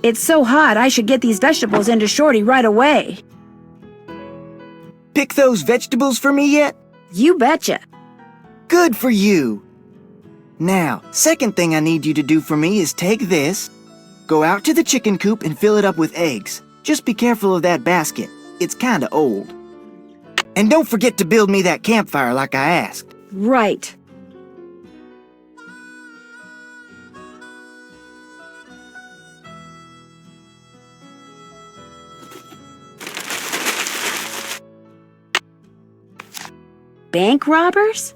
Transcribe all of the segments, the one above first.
It's so hot, I should get these vegetables into Shorty right away. Pick those vegetables for me yet? You betcha. Good for you. Now, second thing I need you to do for me is take this, go out to the chicken coop and fill it up with eggs. Just be careful of that basket. It's kinda old. And don't forget to build me that campfire like I asked. Right. Bank robbers?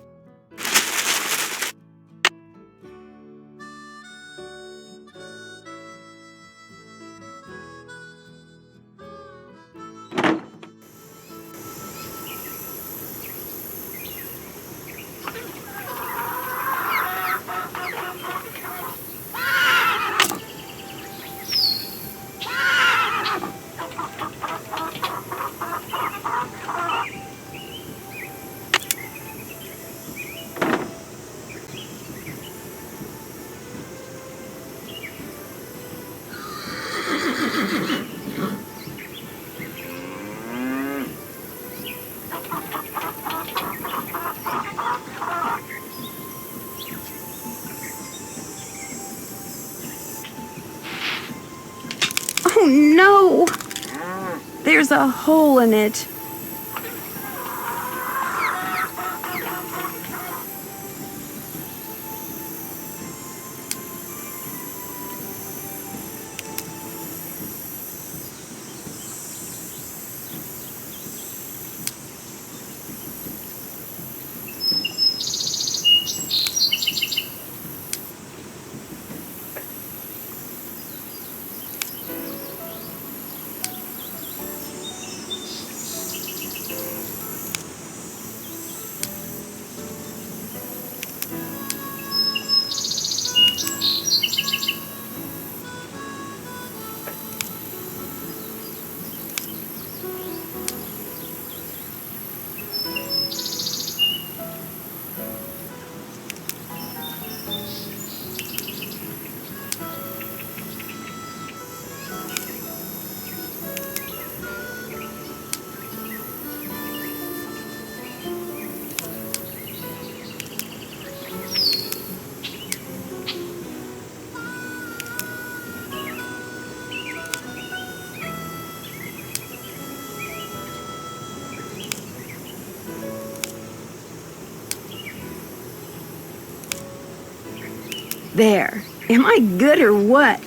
Oh no! There's a hole in it. There. Am I good or what?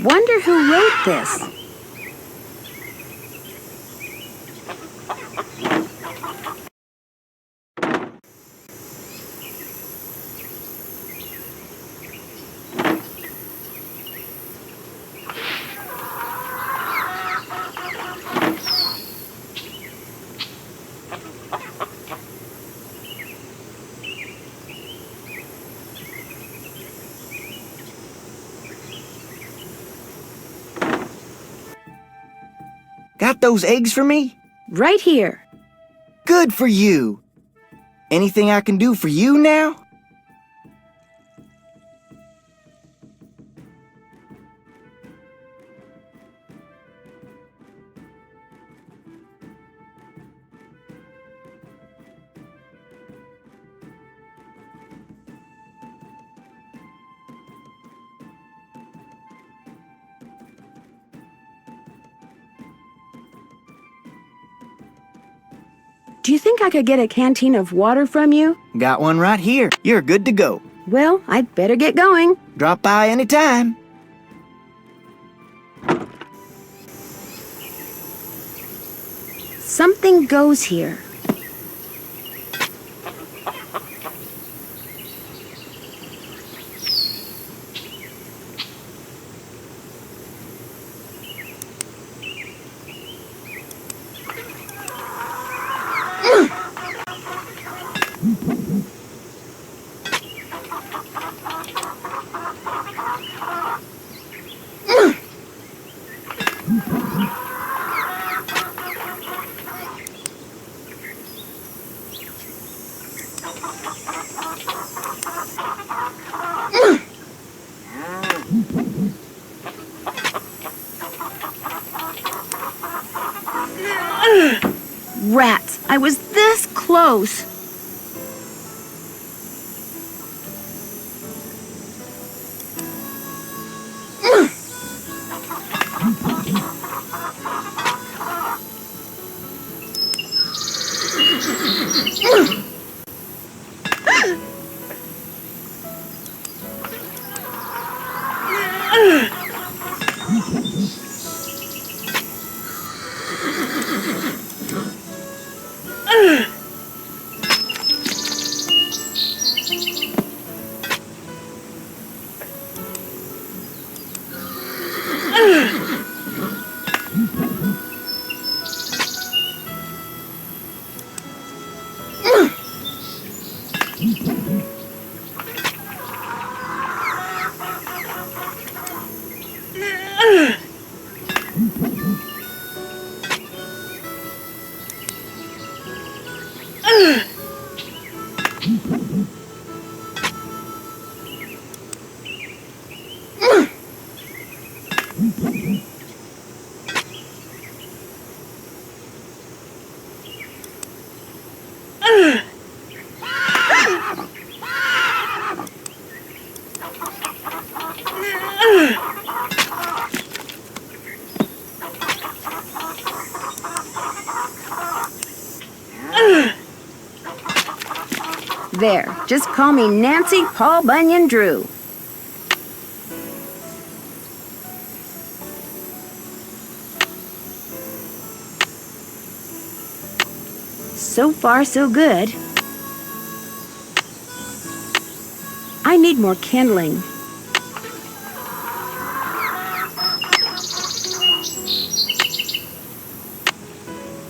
Wonder who wrote this. Got those eggs for me? Right here. Good for you. Anything I can do for you now? Do you think I could get a canteen of water from you? Got one right here. You're good to go. Well, I'd better get going. Drop by anytime. Something goes here. Rats! I was this close! There, just call me Nancy Paul Bunyan Drew. So far, so good. I need more kindling.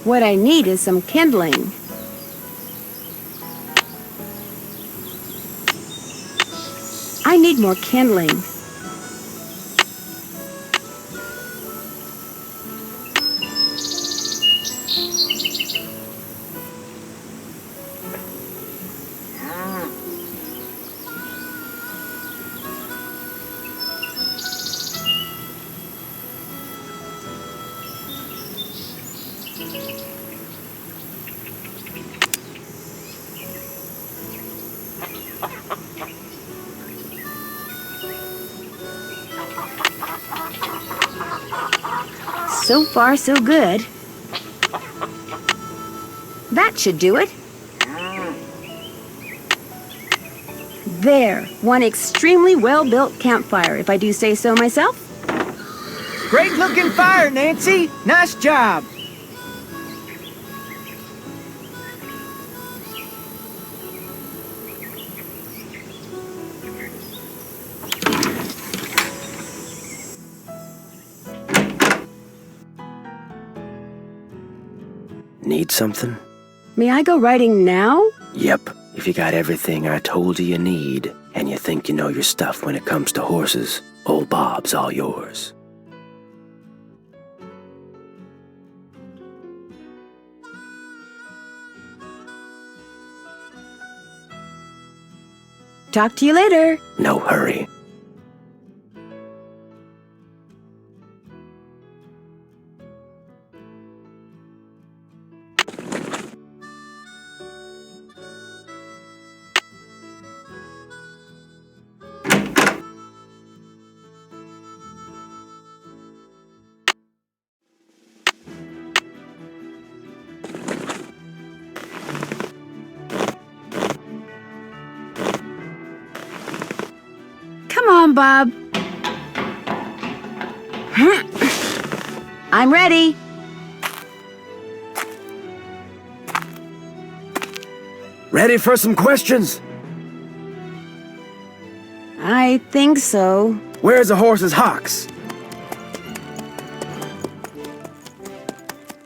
What I need is some kindling. I need more kindling. So far, so good. That should do it. There, one extremely well-built campfire, if I do say so myself. Great looking fire, Nancy. Nice job. Need something? May I go riding now? Yep, if you got everything I told you need, and you think you know your stuff when it comes to horses, old Bob's all yours. Talk to you later. No hurry. Come on, Bob. I'm ready. Ready for some questions? I think so. Where's a horse's hocks?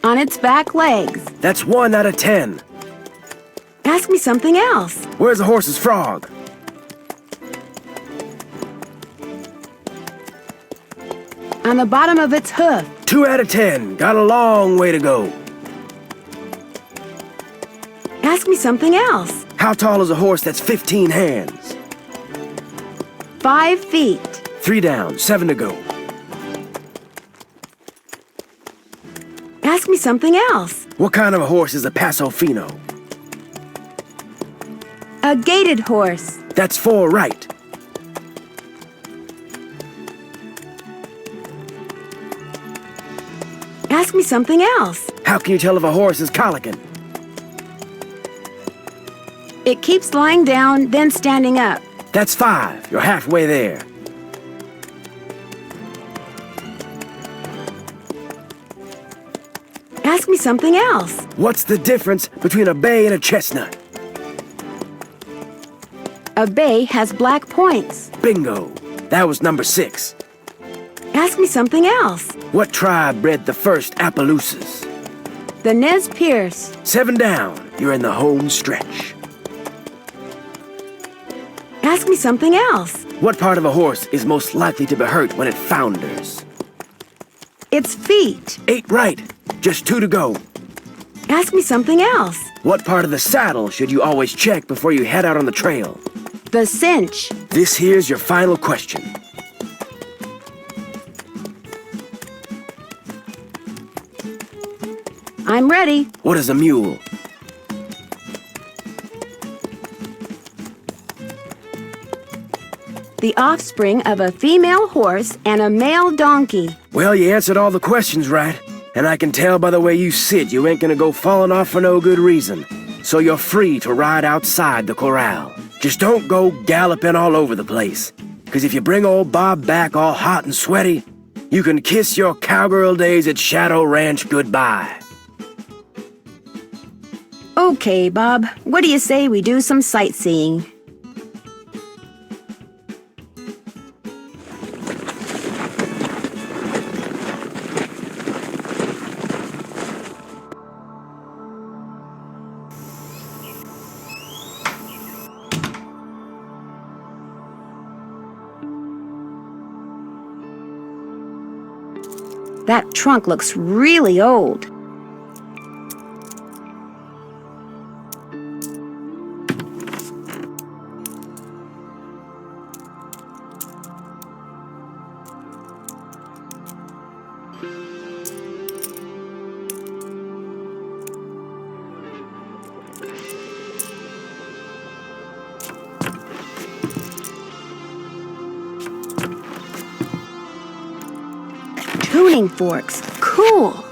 On its back legs. That's 1 out of 10. Ask me something else. Where's a horse's frog? On the bottom of its hoof. 2 out of 10. Got a long way to go. Ask me something else. How tall is a horse that's 15 hands? 5 feet. 3 down, 7 to go. Ask me something else. What kind of a horse is a Paso Fino? A gaited horse. That's 4 right. Ask me something else. How can you tell if a horse is colicking? It keeps lying down, then standing up. That's 5. You're halfway there. Ask me something else. What's the difference between a bay and a chestnut? A bay has black points. Bingo. That was number 6. Ask me something else. What tribe bred the first Appaloosas? The Nez Perce. 7 down. You're in the home stretch. Ask me something else. What part of a horse is most likely to be hurt when it founders? Its feet. 8 right. Just 2 to go. Ask me something else. What part of the saddle should you always check before you head out on the trail? The cinch. This here's your final question. I'm ready. What is a mule? The offspring of a female horse and a male donkey. Well, you answered all the questions right. And I can tell by the way you sit you ain't gonna go falling off for no good reason. So you're free to ride outside the corral. Just don't go galloping all over the place. 'Cause if you bring old Bob back all hot and sweaty, you can kiss your cowgirl days at Shadow Ranch goodbye. Okay, Bob. What do you say we do some sightseeing? That trunk looks really old. Tuning forks. Cool.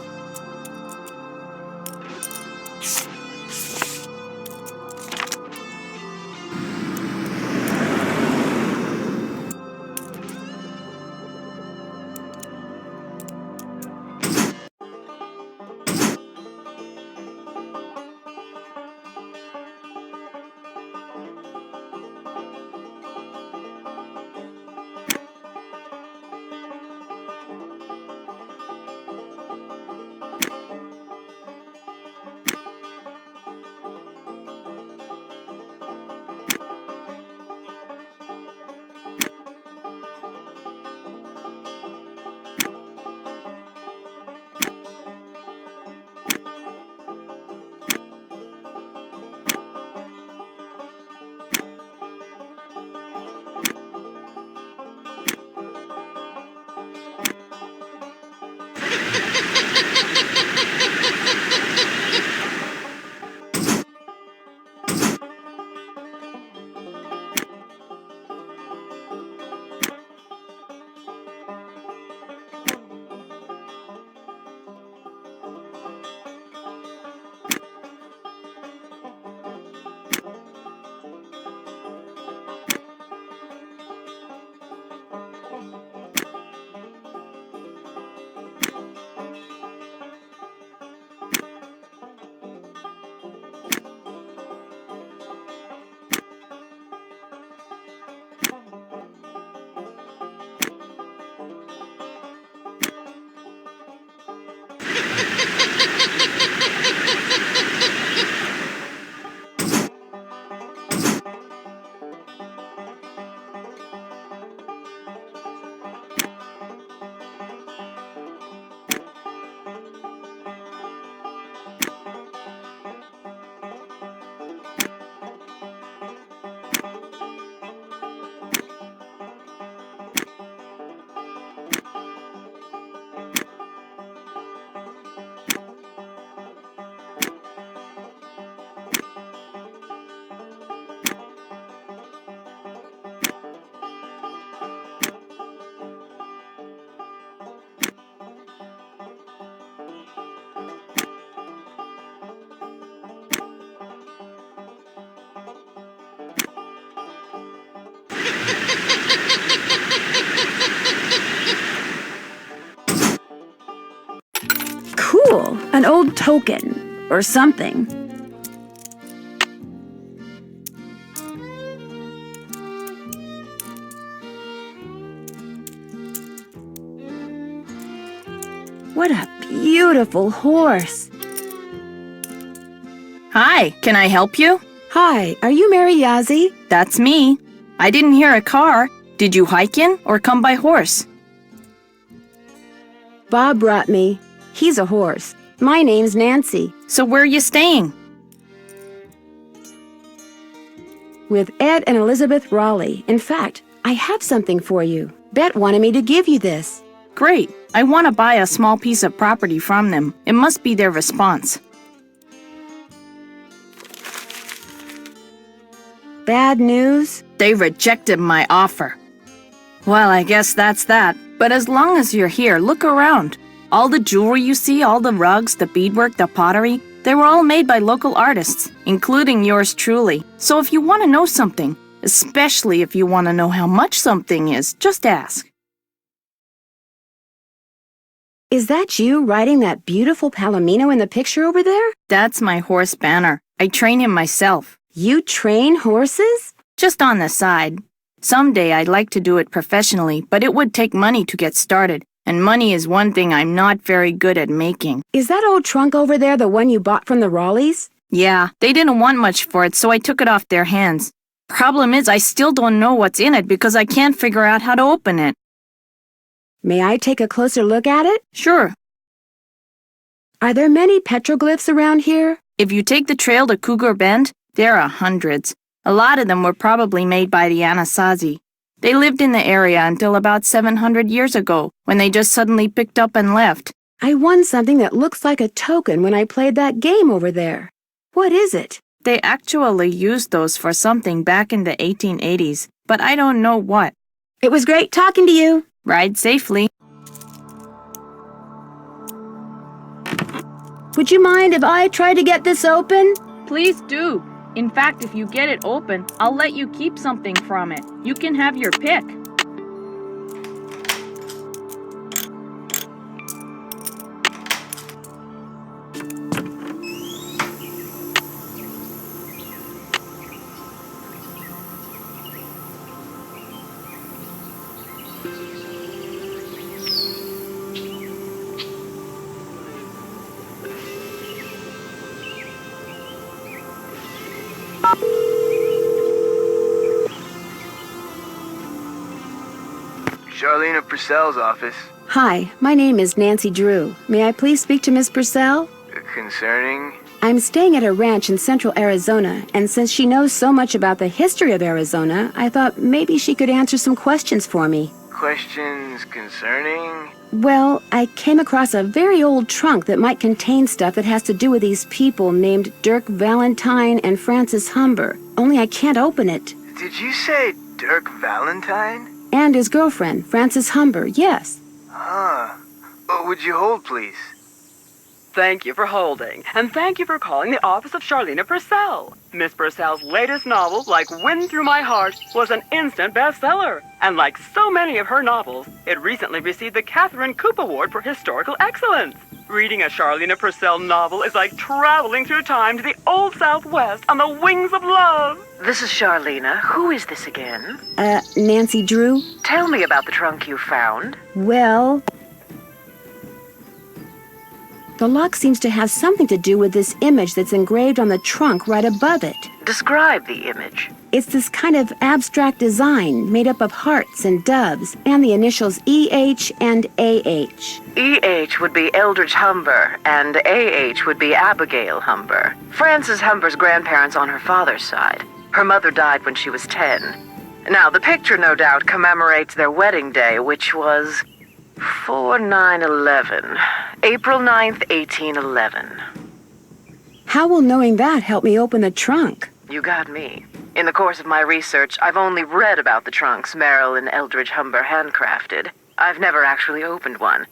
Cool. An old token. Or something. What a beautiful horse. Hi, can I help you? Hi, are you Mary Yazzie? That's me. I didn't hear a car. Did you hike in or come by horse? Bob brought me. He's a horse. My name's Nancy. So where are you staying? With Ed and Elizabeth Raleigh. In fact, I have something for you. Bet wanted me to give you this. Great. I want to buy a small piece of property from them. It must be their response. Bad news? They rejected my offer. Well, I guess that's that. But as long as you're here, look around. All the jewelry you see, all the rugs, the beadwork, the pottery, they were all made by local artists, including yours truly. So if you want to know something, especially if you want to know how much something is, just ask. Is that you riding that beautiful Palomino in the picture over there? That's my horse Banner. I train him myself. You train horses? Just on the side. Someday I'd like to do it professionally, but it would take money to get started, and money is one thing I'm not very good at making. Is that old trunk over there the one you bought from the Raleighs? Yeah, they didn't want much for it, so I took it off their hands. Problem is, I still don't know what's in it because I can't figure out how to open it. May I take a closer look at it? Sure. Are there many petroglyphs around here? If you take the trail to Cougar Bend, there are hundreds. A lot of them were probably made by the Anasazi. They lived in the area until about 700 years ago, when they just suddenly picked up and left. I won something that looks like a token when I played that game over there. What is it? They actually used those for something back in the 1880s, but I don't know what. It was great talking to you. Ride safely. Would you mind if I try to get this open? Please do. In fact, if you get it open, I'll let you keep something from it. You can have your pick. Charlena Purcell's office. Hi, my name is Nancy Drew. May I please speak to Miss Purcell? Concerning? I'm staying at a ranch in central Arizona, and since she knows so much about the history of Arizona, I thought maybe she could answer some questions for me. Questions concerning? Well, I came across a very old trunk that might contain stuff that has to do with these people named Dirk Valentine and Francis Humber. Only I can't open it. Did you say Dirk Valentine? And his girlfriend, Francis Humber, yes. Huh. Would you hold, please? Thank you for holding, and thank you for calling the office of Charlena Purcell. Miss Purcell's latest novel, Like Wind Through My Heart, was an instant bestseller. And like so many of her novels, it recently received the Catherine Coop Award for Historical Excellence. Reading a Charlena Purcell novel is like traveling through time to the Old Southwest on the wings of love. This is Charlena. Who is this again? Nancy Drew? Tell me about the trunk you found. Well, the lock seems to have something to do with this image that's engraved on the trunk right above it. Describe the image. It's this kind of abstract design made up of hearts and doves and the initials EH and AH. EH would be Eldridge Humber, and AH would be Abigail Humber. Frances Humber's grandparents on her father's side. Her mother died when she was 10. Now, the picture no doubt commemorates their wedding day, which was 4/9/11. April 9th, 1811. How will knowing that help me open the trunk? You got me. In the course of my research, I've only read about the trunks Merrill and Eldridge Humber handcrafted. I've never actually opened one.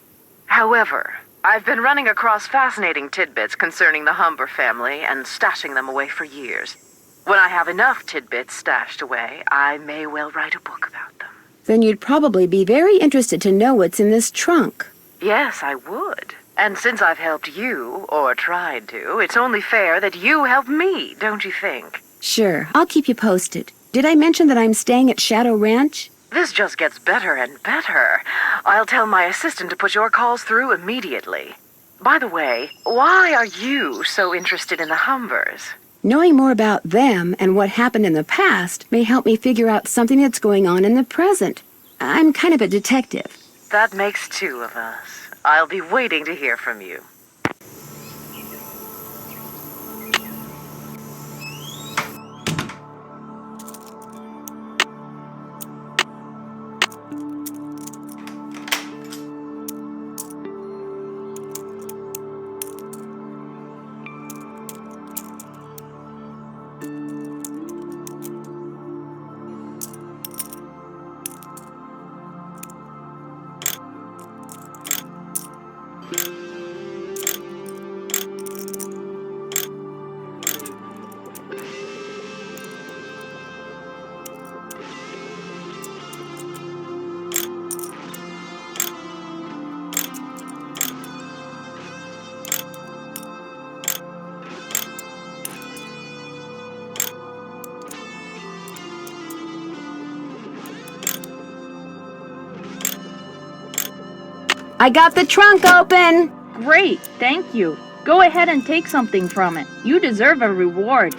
However, I've been running across fascinating tidbits concerning the Humber family and stashing them away for years. When I have enough tidbits stashed away, I may well write a book about them. Then you'd probably be very interested to know what's in this trunk. Yes, I would. And since I've helped you, or tried to, it's only fair that you help me, don't you think? Sure, I'll keep you posted. Did I mention that I'm staying at Shadow Ranch? This just gets better and better. I'll tell my assistant to put your calls through immediately. By the way, why are you so interested in the Humbers? Knowing more about them and what happened in the past may help me figure out something that's going on in the present. I'm kind of a detective. That makes two of us. I'll be waiting to hear from you. I got the trunk open! Great, thank you. Go ahead and take something from it. You deserve a reward.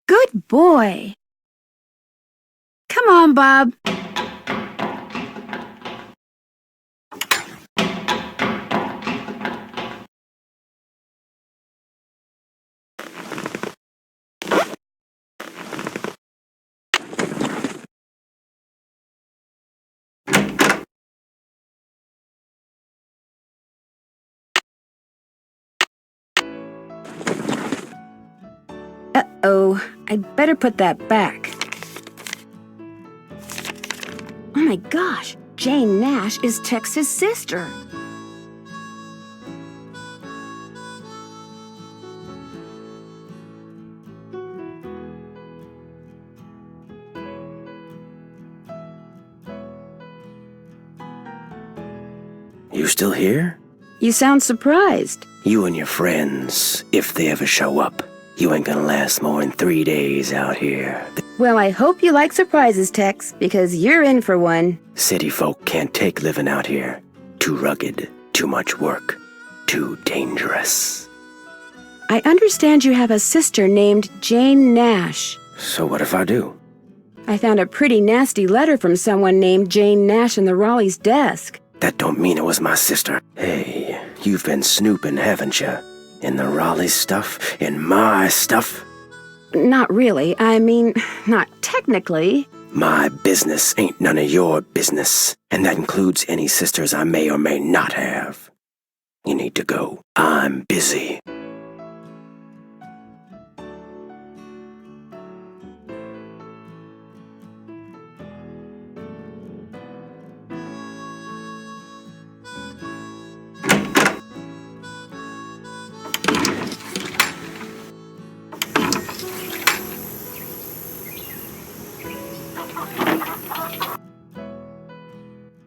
Good boy. Come on, Bob. Uh-oh, I'd better put that back. Oh my gosh, Jane Nash is Tex's sister. You still here? You sound surprised. You and your friends, if they ever show up. You ain't gonna last more than 3 days out here. Well, I hope you like surprises, Tex, because you're in for one. City folk can't take living out here. Too rugged, too much work, too dangerous. I understand you have a sister named Jane Nash. So what if I do? I found a pretty nasty letter from someone named Jane Nash in the Raleigh's desk. That don't mean it was my sister. Hey, you've been snooping, haven't you? In the Raleigh stuff? In my stuff? Not really. I mean, not technically. My business ain't none of your business, and that includes any sisters I may or may not have. You need to go. I'm busy.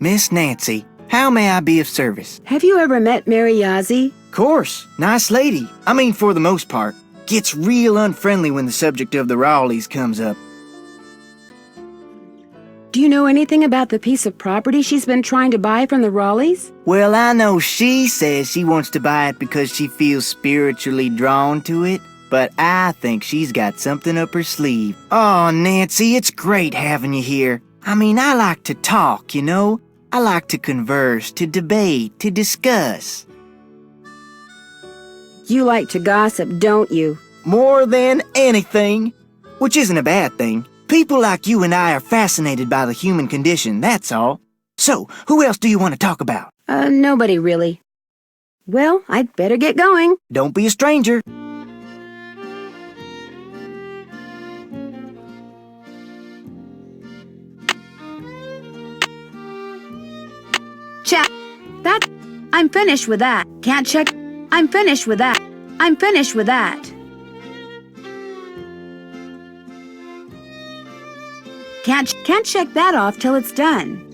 Miss Nancy, how may I be of service? Have you ever met Mary Yazzie? Course, nice lady. I mean, for the most part. Gets real unfriendly when the subject of the Raleighs comes up. Do you know anything about the piece of property she's been trying to buy from the Raleighs? Well, I know she says she wants to buy it because she feels spiritually drawn to it, but I think she's got something up her sleeve. Oh, Nancy, it's great having you here. I mean, I like to talk, you know? I like to converse, to debate, to discuss. You like to gossip, don't you? More than anything. which isn't a bad thing. People like you and I are fascinated by the human condition, that's all. So, who else do you want to talk about? Nobody really. Well, I'd better get going. Don't be a stranger. Check. I'm finished with that. Can't check. I'm finished with that. I'm finished with that. Can't check that off till it's done.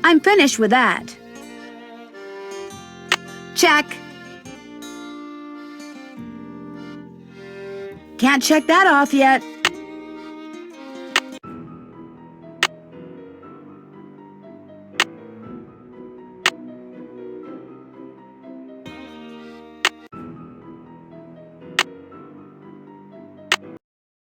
I'm finished with that. Check. Can't check that off yet.